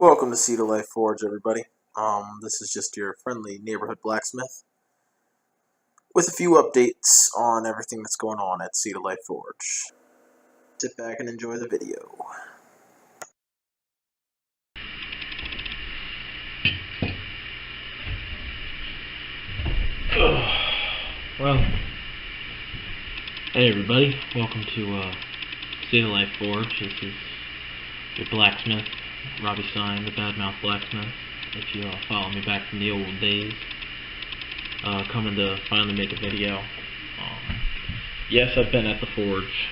Welcome to Seed of Life Forge, everybody. This is just your friendly neighborhood blacksmith with a few updates on everything that's going on at Seed of Life Forge. Sit back and enjoy the video. Well, hey everybody, welcome to Seed of Life Forge. This is your blacksmith, Robbie Stein, the Badmouth Blacksmith. If you follow me back from the old days, coming to finally make a video. Yes, I've been at the forge.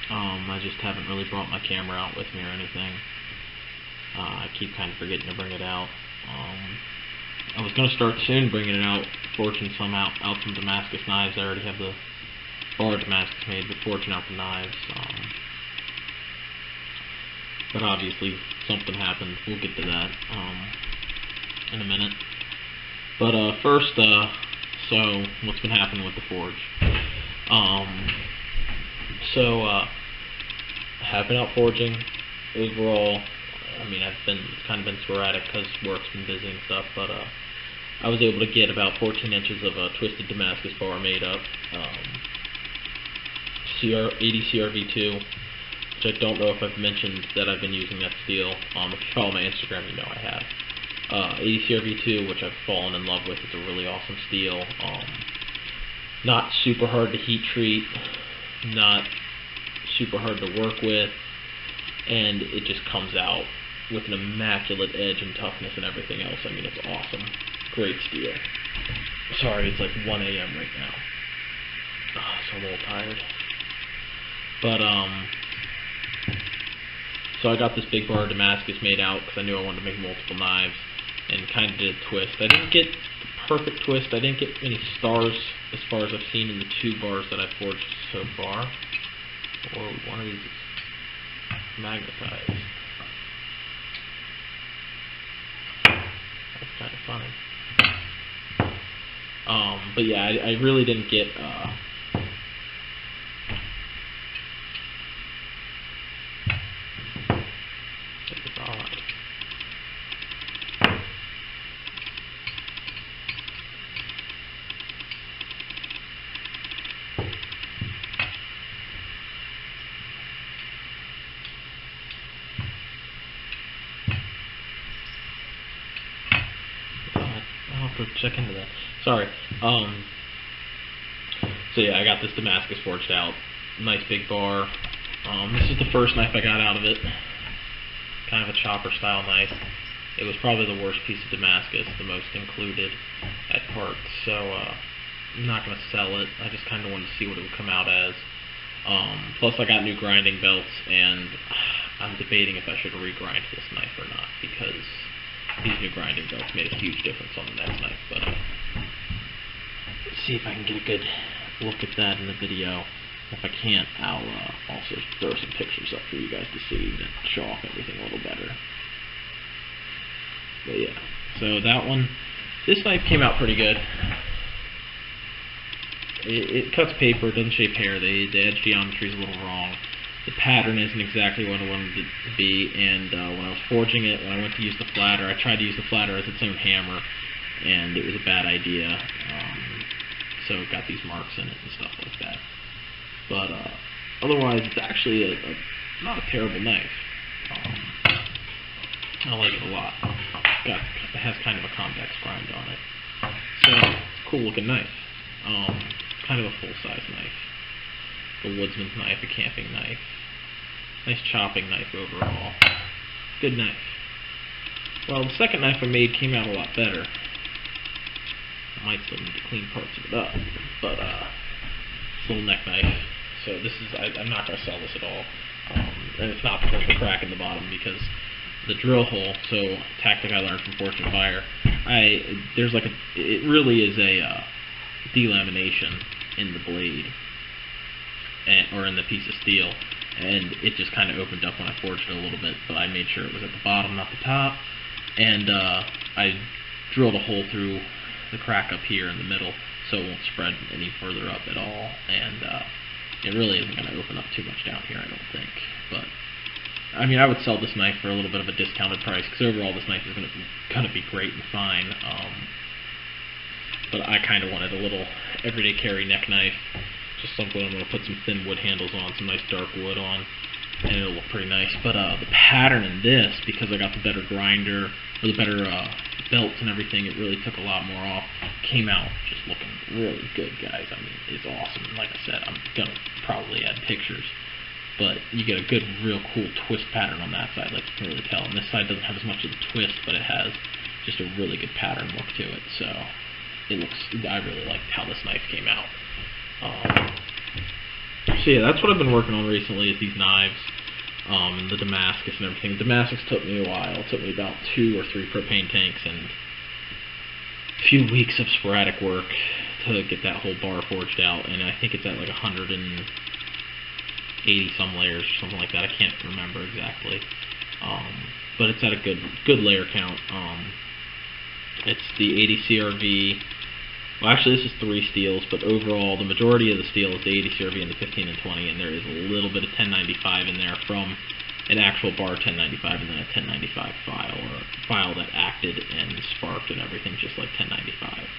I just haven't really brought my camera out with me or anything. I keep kind of forgetting to bring it out. I was going to start soon bringing it out, forging some out some Damascus knives. I already have the bar Damascus made, but forging out the knives. But obviously something happened. We'll get to that in a minute. But first, so what's been happening with the forge? I have been out forging overall. I mean, it's kind of been sporadic because work's been busy and stuff, but I was able to get about 14 inches of a twisted Damascus bar made up. 80 CRV2, which I don't know if I've mentioned that I've been using that steel. If you follow my Instagram, you know I have. 80 CRV2, which I've fallen in love with. It's a really awesome steel. Not super hard to heat treat, not super hard to work with, and it just comes out with an immaculate edge and toughness and everything else. I mean, it's awesome. Great steel. Sorry, it's like 1 a.m. right now. So I'm a little tired. But, so I got this big bar of Damascus made out because I knew I wanted to make multiple knives, and kind of did a twist. I didn't get the perfect twist. I didn't get any stars as far as I've seen in the 2 bars that I've forged so far. Or one of these is magnetized. That's kind of funny. But yeah, I really didn't get I'll have to check into that. Sorry. So yeah, I got this Damascus forged out. Nice big bar. This is the first knife I got out of it. Kind of a chopper style knife. It was probably the worst piece of Damascus, the most included at parts. So I'm not going to sell it. I just kind of wanted to see what it would come out as. Plus I got new grinding belts, and I'm debating if I should regrind this knife or not, because these new grinding belts made a huge difference on the next knife. But let's see if I can get a good look at that in the video. If I can't, I'll also throw some pictures up for you guys to see that show off everything a little better. But yeah, so that one, this knife came out pretty good. It cuts paper, it doesn't shape hair. The edge geometry is a little wrong. The pattern isn't exactly what I wanted it to be, and when I was forging it, when I went to use the flatter, I tried to use the flatter as its own hammer, and it was a bad idea. So it got these marks in it and stuff like that. But otherwise, it's actually not a terrible knife. I like it a lot. It has kind of a convex grind on it. So it's a cool looking knife. Kind of a full-size knife. A woodsman's knife, a camping knife. Nice chopping knife overall. Good knife. Well, the second knife I made came out a lot better. I might still need to clean parts of it up, but it's a little neck knife. So this is, I'm not going to sell this at all. And it's not because of the crack in the bottom, because the drill hole, so tactic I learned from Fortune Fire, there's like it really is a delamination in the blade, or in the piece of steel, and it just kind of opened up when I forged it a little bit, but I made sure it was at the bottom, not the top, and I drilled a hole through the crack up here in the middle so it won't spread any further up at all, and it really isn't going to open up too much down here, I don't think, but I mean, I would sell this knife for a little bit of a discounted price, because overall this knife is going to be great and fine. But I kind of wanted a little everyday carry neck knife, just something I'm going to put some thin wood handles on, some nice dark wood on, and it'll look pretty nice. But the pattern in this, because I got the better grinder, or the better belts and everything, it really took a lot more off. Came out just looking really good, guys. I mean, it's awesome. Like I said, I'm going to probably add pictures. But you get a good, real cool twist pattern on that side, like you can really tell. And this side doesn't have as much of the twist, but it has just a really good pattern look to it. So it looks, I really liked how this knife came out. So yeah, that's what I've been working on recently, is these knives, the Damascus and everything. The Damascus took me a while. It took me about 2 or 3 propane tanks and a few weeks of sporadic work to get that whole bar forged out. And I think it's at like 180 some layers or something like that. I can't remember exactly. But it's at a good layer count. It's the 80 CRV. Well, actually, this is 3 steels, but overall, the majority of the steel is the 80 CRV and the 15 and 20, and there is a little bit of 1095 in there from an actual bar 1095 and then a 1095 file, or a file that acted and sparked and everything, just like 1095.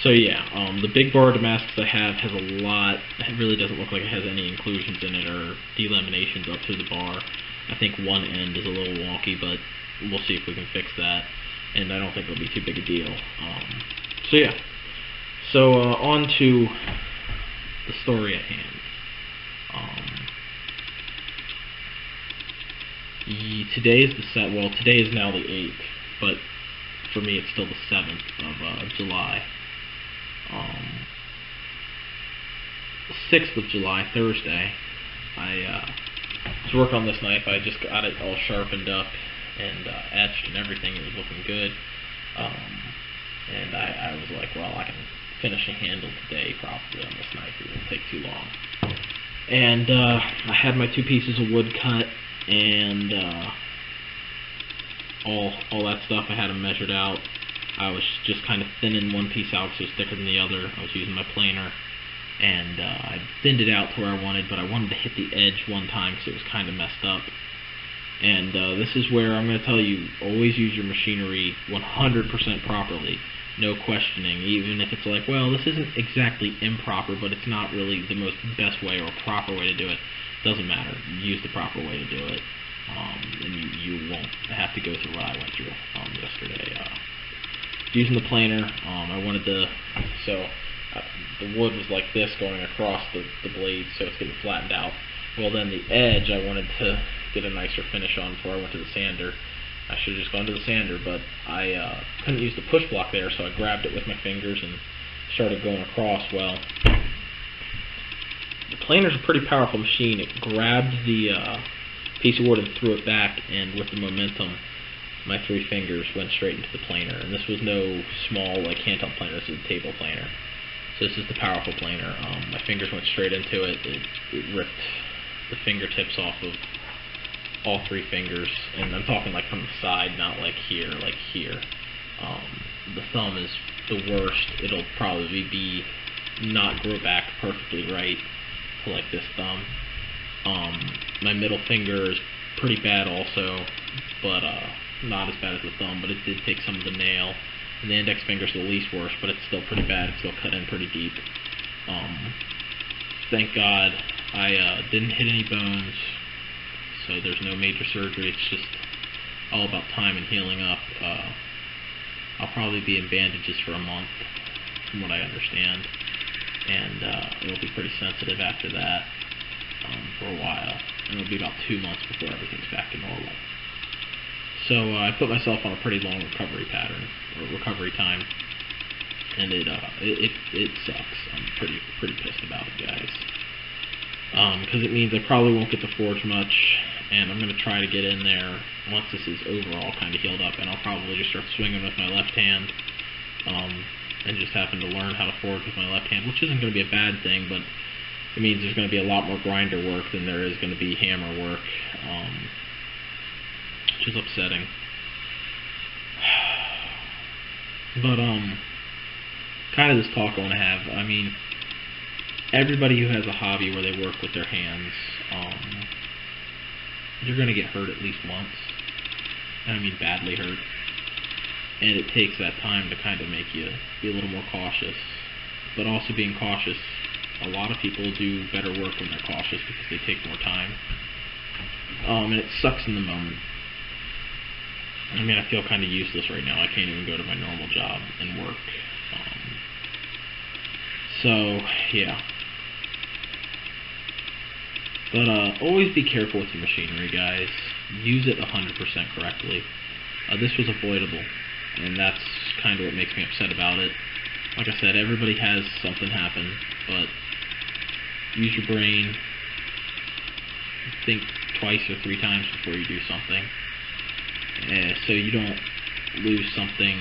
So yeah, the big bar Damascus I have has a lot. It really doesn't look like it has any inclusions in it or delaminations up through the bar. I think one end is a little wonky, but we'll see if we can fix that, and I don't think it'll be too big a deal. So yeah. So on to the story at hand. Today is today is now the 8th, but for me it's still the 7th of July. The 6th of July, Thursday, I was working on this knife. I just got it all sharpened up and etched and everything. It was looking good. And I was like, well, I can finish a handle today probably on this knife. It won't take too long. And I had my 2 pieces of wood cut and all that stuff. I had them measured out. I was just kind of thinning one piece out because it was thicker than the other. I was using my planer, and I thinned it out to where I wanted, but I wanted to hit the edge one time because it was kind of messed up. And this is where I'm going to tell you, always use your machinery 100% properly. No questioning, even if it's like, well, this isn't exactly improper, but it's not really the best way or proper way to do it. Doesn't matter. Use the proper way to do it, and you won't have to go through what I went through yesterday. Using the planer, I wanted the wood was like this going across the blade, so it's getting flattened out. Well, then the edge I wanted to get a nicer finish on before I went to the sander. I should have just gone to the sander, but I couldn't use the push block there, so I grabbed it with my fingers and started going across. Well, the planer's a pretty powerful machine. It grabbed the piece of wood and threw it back, and with the momentum, my 3 fingers went straight into the planer. And this was no small, like, handheld planer. This is a table planer. So this is the powerful planer. My fingers went straight into it. It ripped the fingertips off of all 3 fingers, and I'm talking like from the side, not like here, like here. The thumb is the worst. It'll probably be not grow back perfectly right to like this thumb. My middle finger is pretty bad also, but not as bad as the thumb, but it did take some of the nail. And the index finger's the least worst, but it's still pretty bad. It's still cut in pretty deep. Thank God I didn't hit any bones, so there's no major surgery. It's just all about time and healing up. I'll probably be in bandages for a month, from what I understand, and it'll be pretty sensitive after that for a while. And it'll be about 2 months before everything's back to normal. So I put myself on a pretty long recovery pattern, or recovery time, and it sucks. I'm pretty pissed about it, guys, because it means I probably won't get to forge much, and I'm going to try to get in there once this is overall kind of healed up, and I'll probably just start swinging with my left hand, and just happen to learn how to forge with my left hand, which isn't going to be a bad thing, but it means there's going to be a lot more grinder work than there is going to be hammer work, which is upsetting. But kind of this talk I want to have, I mean, everybody who has a hobby where they work with their hands, you're going to get hurt at least once. I mean badly hurt. And it takes that time to kind of make you be a little more cautious. But also being cautious, a lot of people do better work when they're cautious because they take more time. And it sucks in the moment. I mean, I feel kind of useless right now. I can't even go to my normal job and work. So, yeah. But always be careful with your machinery, guys. Use it 100% correctly. This was avoidable, and that's kind of what makes me upset about it. Like I said, everybody has something happen, but use your brain. Think twice or 3 times before you do something, so you don't lose something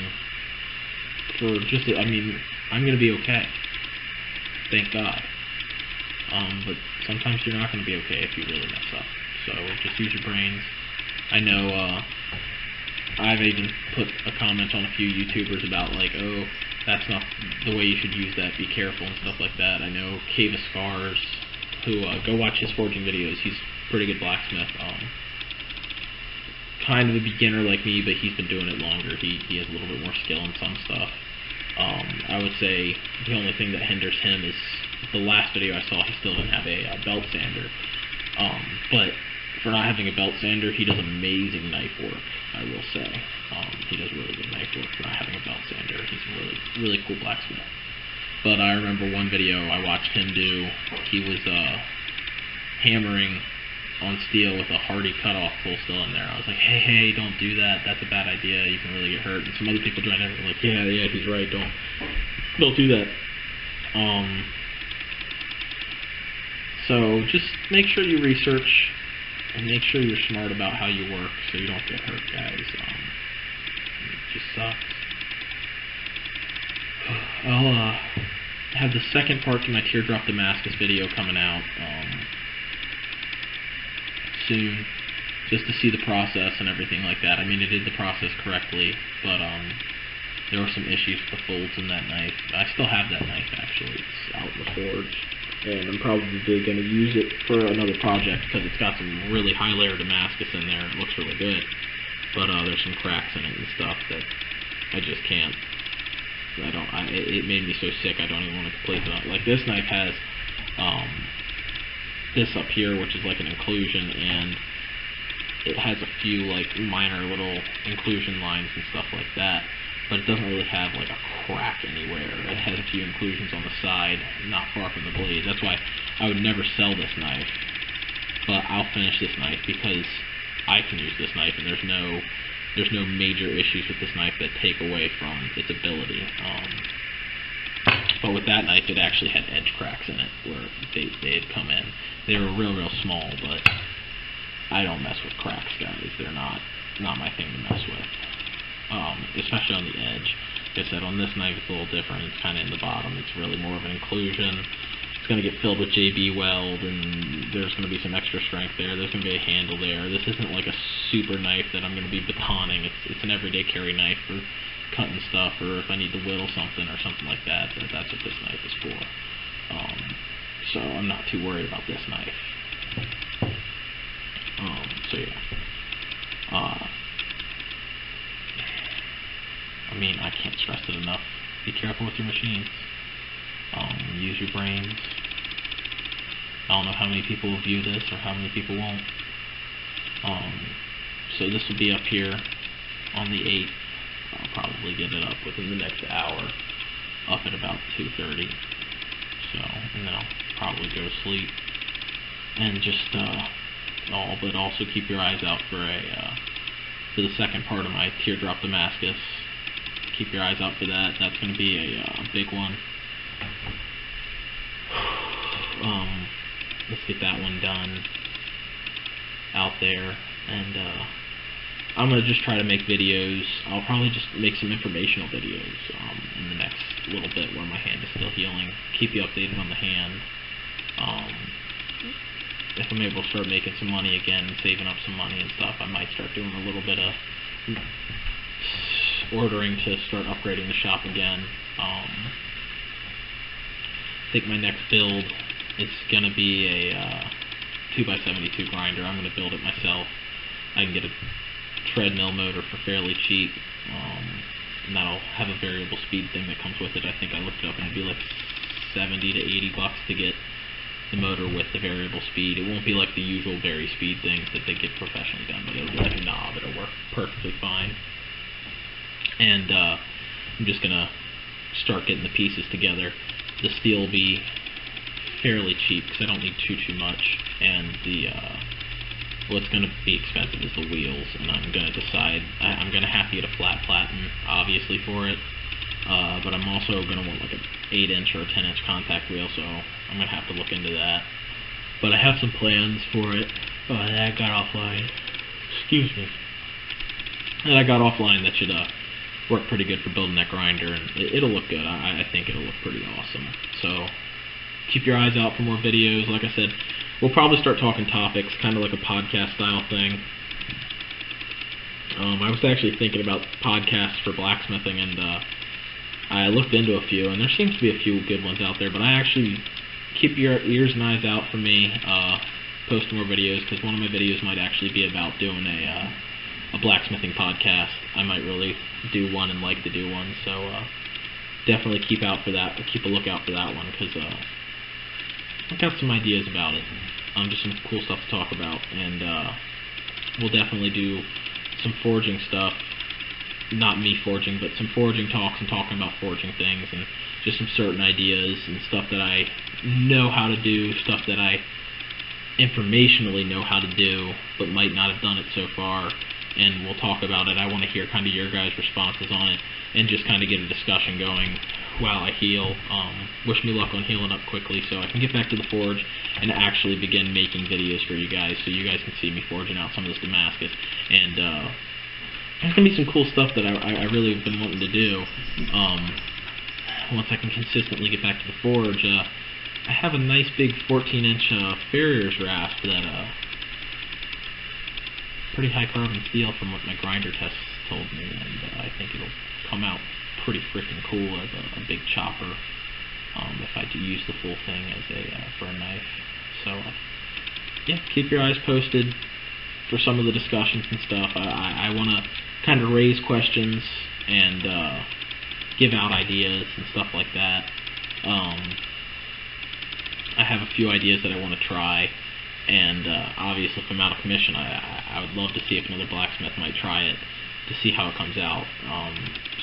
for just, I mean, I'm going to be okay. Thank God. But sometimes you're not going to be okay if you really mess up. So just use your brains. I know I've even put a comment on a few YouTubers about like, oh, that's not the way you should use that, be careful and stuff like that. I know Cave of Scars, who, go watch his forging videos, he's a pretty good blacksmith. Kind of a beginner like me, but he's been doing it longer. He has a little bit more skill in some stuff. I would say the only thing that hinders him is the last video I saw, he still didn't have a belt sander. But for not having a belt sander, he does amazing knife work, I will say. He does really good knife work for not having a belt sander. He's a really, really cool blacksmith. But I remember one video I watched him do, he was hammering on steel with a Hardy cutoff tool still in there. I was like, hey, don't do that. That's a bad idea. You can really get hurt. And some other people joined in and were like, yeah, he's right. Don't do that. So just make sure you research and make sure you're smart about how you work so you don't get hurt, guys. It just sucks. I'll have the second part to my Teardrop Damascus video coming out soon, just to see the process and everything like that. I mean, I did the process correctly, but there were some issues with the folds in that knife. I still have that knife, actually. It's out in the forge, and I'm probably going to use it for another project because it's got some really high layer Damascus in there. It looks really good, but there's some cracks in it and stuff that I just can't. It made me so sick I don't even want to complete it. Like this knife has this up here, which is like an inclusion, and it has a few like minor little inclusion lines and stuff like that, but it doesn't really have like a crack anywhere. It has a few inclusions on the side, not far from the blade. That's why I would never sell this knife, but I'll finish this knife because I can use this knife, and there's no major issues with this knife that take away from its ability. But with that knife, it actually had edge cracks in it where they had come in. They were real small, but I don't mess with cracks, guys. They're not my thing to mess with, especially on the edge. Like I said, on this knife it's a little different. It's kind of in the bottom. It's really more of an inclusion. It's going to get filled with JB weld, and there's going to be some extra strength there. There's going to be a handle there. This isn't like a super knife that I'm going to be batoning. It's an everyday carry knife for cutting stuff, or if I need to whittle something or something like that. That's what this knife is for. So I'm not too worried about this knife. So yeah. I mean, I can't stress it enough. Be careful with your machines. Use your brains. I don't know how many people will view this or how many people won't. So this will be up here on the 8th. I'll probably get it up within the next hour, up at about 2:30. So, and then I'll probably go to sleep. And just, but also keep your eyes out for the second part of my Teardrop Damascus. Keep your eyes out for that. That's going to be a big one. Let's get that one done out there, and I'm going to just try to make videos. I'll probably just make some informational videos in the next little bit where my hand is still healing. Keep you updated on the hand. If I'm able to start making some money again, saving up some money and stuff, I might start doing a little bit of ordering to start upgrading the shop again. I think my next build is going to be a 2x72 grinder. I'm going to build it myself. I can get a treadmill motor for fairly cheap, and that'll have a variable speed thing that comes with it. I think I looked it up and it'd be like 70 to 80 bucks to get the motor with the variable speed. It won't be like the usual vari speed things that they get professionally done, but it'll be like a knob. It'll work perfectly fine. And I'm just gonna start getting the pieces together. The steel will be fairly cheap because I don't need too much, and the what's going to be expensive is the wheels, and I'm going to decide. I'm going to have to get a flat platen, obviously, for it, but I'm also going to want like an 8-inch or a 10-inch contact wheel, so I'm going to have to look into that. But I have some plans for it. Oh, that got offline. Excuse me. That I got offline that should work pretty good for building that grinder, and it'll look good. I think it'll look pretty awesome. So keep your eyes out for more videos. Like I said, we'll probably start talking topics, kind of like a podcast style thing. I was actually thinking about podcasts for blacksmithing, and I looked into a few, and there seems to be a few good ones out there, but I actually keep your ears and eyes out for me posting more videos, because one of my videos might actually be about doing a blacksmithing podcast. I might really do one and like to do one, so definitely keep out for that. Keep a lookout for that one, because I've got some ideas about it. Just some cool stuff to talk about, and we'll definitely do some forging stuff. Not me forging, but some forging talks and talking about forging things, and just some certain ideas and stuff that I know how to do, stuff that I informationally know how to do, but might not have done it so far. And we'll talk about it. I want to hear kind of your guys' responses on it, and just kind of get a discussion going while I heal. Wish me luck on healing up quickly so I can get back to the forge and actually begin making videos for you guys, so you guys can see me forging out some of this Damascus. And there's going to be some cool stuff that I really have been wanting to do. Once I can consistently get back to the forge, I have a nice big 14-inch Farrier's rasp that pretty high carbon steel from what my grinder tests told me, and I think it'll come out pretty freaking cool as a big chopper if I do use the full thing as for a knife. So yeah, keep your eyes posted for some of the discussions and stuff. I want to kind of raise questions and give out ideas and stuff like that. I have a few ideas that I want to try, and obviously if I'm out of commission, I would love to see if another blacksmith might try it to see how it comes out.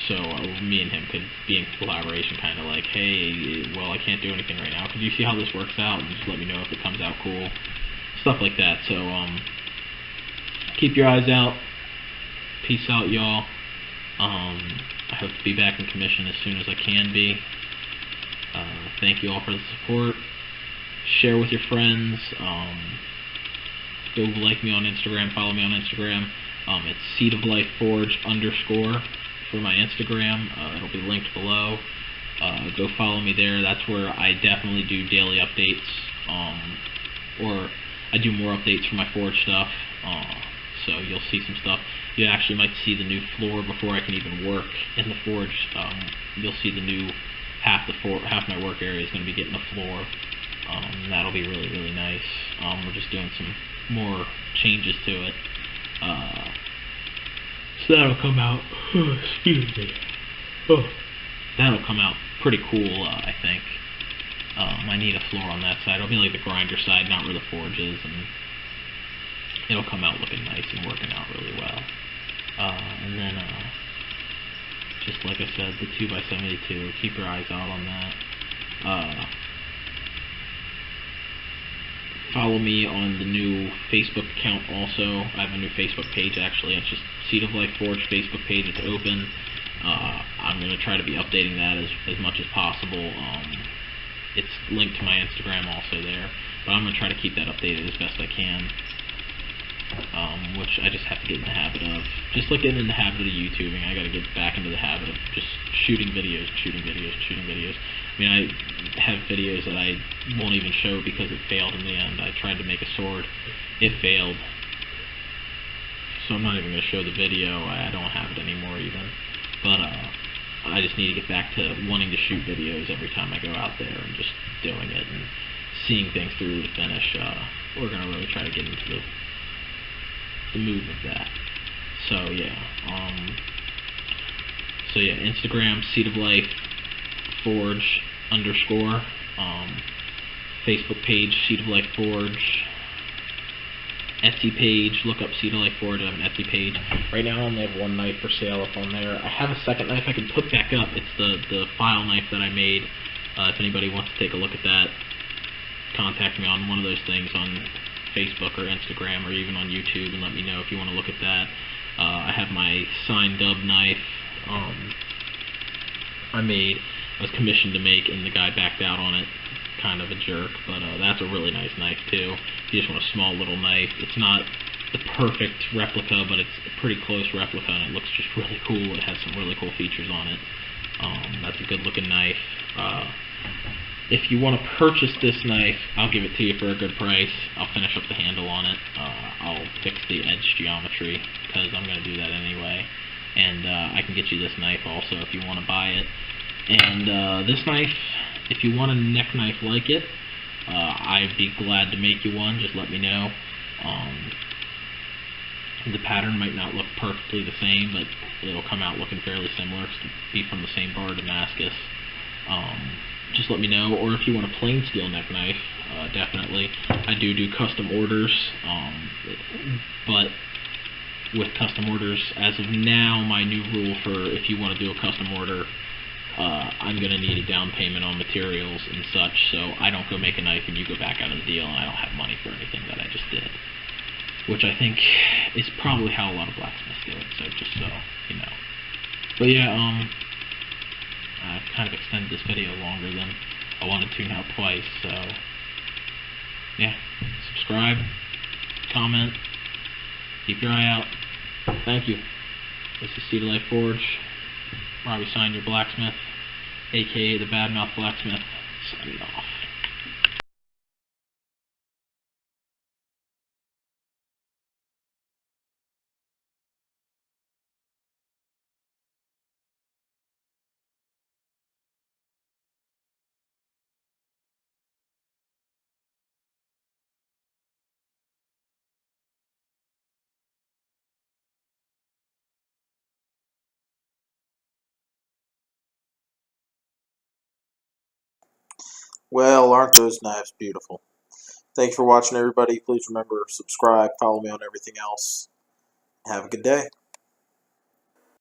So me and him could be in collaboration, kind of like, hey, well, I can't do anything right now. Could you see how this works out, and just let me know if it comes out cool? Stuff like that. So keep your eyes out. Peace out, y'all. I hope to be back in commission as soon as I can be. Thank you all for the support. Share with your friends. Go like me on Instagram, follow me on Instagram. It's seedoflifeforge _ for my Instagram. It'll be linked below. Go follow me there. That's where I definitely do daily updates, or I do more updates for my forge stuff. So you'll see some stuff. You actually might see the new floor before I can even work in the forge. You'll see the new half my work area is going to be getting the floor. That'll be really, really nice. We're just doing some more changes to it. So that'll come out, excuse me, that'll come out pretty cool, I think. I need a floor on that side. It'll be like the grinder side, not where the forge is, and it'll come out looking nice and working out really well. And then, just like I said, the 2x72, keep your eyes out on that. Follow me on the new Facebook account also. I have a new Facebook page, actually. It's just Seed of Life Forge Facebook page. It's open. I'm going to try to be updating that as much as possible. It's linked to my Instagram also there. But I'm going to try to keep that updated as best I can. Which I just have to get in the habit of. Just like getting in the habit of YouTubing, I got to get back into the habit of just shooting videos. I mean, I have videos that I won't even show because it failed in the end. I tried to make a sword. It failed. So I'm not even going to show the video. I don't have it anymore even. But I just need to get back to wanting to shoot videos every time I go out there and just doing it and seeing things through to finish. We're gonna really try to get into the mood of that. So yeah, Instagram Seed of Life Forge _. Facebook page Seed of Life Forge. Etsy page, look up Seed of Life Forge. I have an Etsy page. Right now I only have one knife for sale up on there. I have a second knife I can put back up. It's the file knife that I made. If anybody wants to take a look at that, contact me on one of those things on Facebook or Instagram or even on YouTube and let me know if you want to look at that. I have my signed dub knife I was commissioned to make, and the guy backed out on it. Kind of a jerk, but that's a really nice knife too. If you just want a small little knife, it's not the perfect replica, but it's a pretty close replica, and it looks just really cool. It has some really cool features on it. That's a good looking knife. If you want to purchase this knife, I'll give it to you for a good price. I'll finish up the handle on it. I'll fix the edge geometry, because I'm going to do that anyway. And I can get you this knife also if you want to buy it. And this knife, if you want a neck knife like it, I'd be glad to make you one. Just let me know. The pattern might not look perfectly the same, but it'll come out looking fairly similar. It'll be from the same bar, Damascus. Just let me know. Or if you want a plain steel neck knife, definitely. I do custom orders, but with custom orders, as of now, my new rule for if you want to do a custom order, I'm going to need a down payment on materials and such, so I don't go make a knife and you go back out of the deal and I don't have money for anything that I just did. Which I think is probably how a lot of blacksmiths do it, so just so you know. But yeah, I've kind of extended this video longer than I wanted to now twice, so yeah, subscribe, comment, keep your eye out. Thank you. This is Seed of Life Forge, Robbie Sign, your blacksmith, aka the Badmouth Blacksmith, signing off. Well, aren't those knives beautiful? Thanks for watching, everybody. Please remember, subscribe, follow me on everything else. Have a good day.